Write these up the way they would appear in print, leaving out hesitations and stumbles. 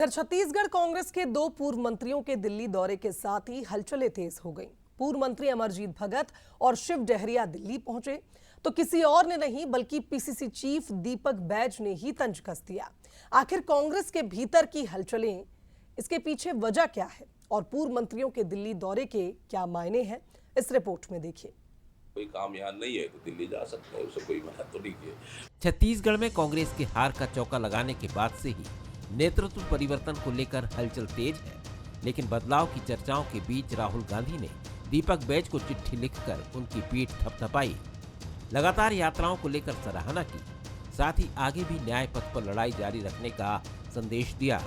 इधर छत्तीसगढ़ कांग्रेस के दो पूर्व मंत्रियों के दिल्ली दौरे के साथ ही हलचलें तेज हो गईं। पूर्व मंत्री अमरजीत भगत और शिव डहरिया दिल्ली पहुंचे तो किसी और ने नहीं बल्कि पीसीसी चीफ दीपक बैज ने ही तंज कस दिया। आखिर कांग्रेस के भीतर की हलचलें, इसके पीछे वजह क्या है और पूर्व मंत्रियों के दिल्ली दौरे के क्या मायने हैं, इस रिपोर्ट में देखिए। कोई काम यहाँ नहीं है तो दिल्ली जा सकते हैं, उसे कोई मना तो नहीं किया। छत्तीसगढ़ में कांग्रेस के हार का चौका लगाने के बाद से ही नेतृत्व परिवर्तन को लेकर हलचल तेज है, लेकिन बदलाव की चर्चाओं के बीच राहुल गांधी ने दीपक बैज को चिट्ठी लिखकर उनकी पीठ थपथपाई, लगातार यात्राओं को लेकर सराहना की, साथ ही आगे भी न्याय पथ पर लड़ाई जारी रखने का संदेश दिया।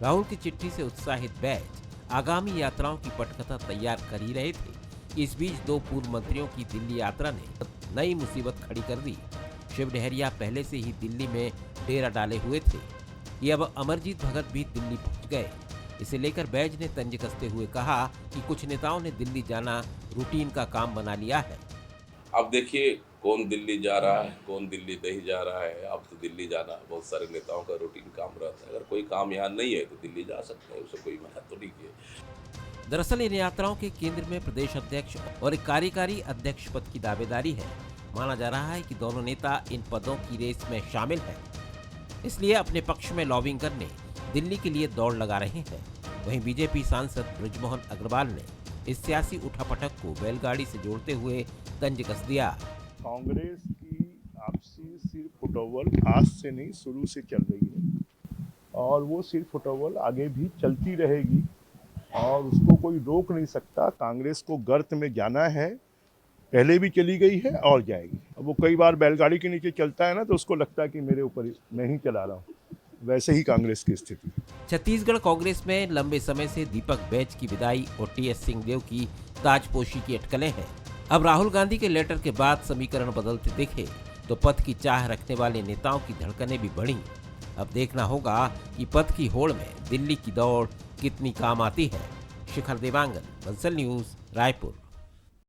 राहुल की चिट्ठी से उत्साहित बैज आगामी यात्राओं की पटकथा तैयार कर ही रहे थे। इस बीच दो पूर्व मंत्रियों की दिल्ली यात्रा ने नई मुसीबत खड़ी कर दी। शिव डहरिया पहले से ही दिल्ली में डेरा डाले हुए थे, ये अब अमरजीत भगत भी दिल्ली पहुंच गए। इसे लेकर बैज ने तंज कसते हुए कहा कि कुछ नेताओं ने दिल्ली जाना रूटीन का काम बना लिया है। अब देखिए कौन दिल्ली जा रहा है, कौन दिल्ली नहीं जा रहा है। अब तो दिल्ली जाना बहुत सारे नेताओं का रूटीन काम रहता है। अगर कोई काम यहाँ नहीं है तो दिल्ली जा सकते हैं, उसे कोई मना तो नहीं किया। दरअसल इन यात्राओं के केंद्र में प्रदेश अध्यक्ष और एक कार्यकारी अध्यक्ष पद की दावेदारी है। माना जा रहा है कि दोनों नेता इन पदों की रेस में शामिल हैं, इसलिए अपने पक्ष में लॉबिंग करने दिल्ली के लिए दौड़ लगा रहे हैं। वहीं बीजेपी सांसद बृजमोहन अग्रवाल ने इस सियासी उठापटक को बैलगाड़ी से जोड़ते हुए तंज कस दिया। कांग्रेस की आपसी सिर फुटोवल आज से नहीं, शुरू से चल रही है और वो सिर फुटोवल आगे भी चलती रहेगी और उसको कोई रोक नहीं सकता। कांग्रेस को गर्त में जाना है, पहले भी चली गई है और जाएगी। अब वो कई बार बैलगाड़ी के नीचे चलता है ना, तो उसको लगता है कि मेरे ऊपर मैं ही चला रहा हूँ। वैसे ही कांग्रेस की स्थिति। छत्तीसगढ़ कांग्रेस में लंबे समय से दीपक बैज की विदाई और टीएस सिंहदेव की ताजपोशी की अटकलें हैं। अब राहुल गांधी के लेटर के बाद समीकरण बदलते दिखे तो पद की चाह रखने वाले नेताओं की धड़कनें भी बढ़ी। अब देखना होगा कि पद की होड़ में दिल्ली की दौड़ कितनी काम आती है। शिखर देवांगन, बंसल न्यूज, रायपुर।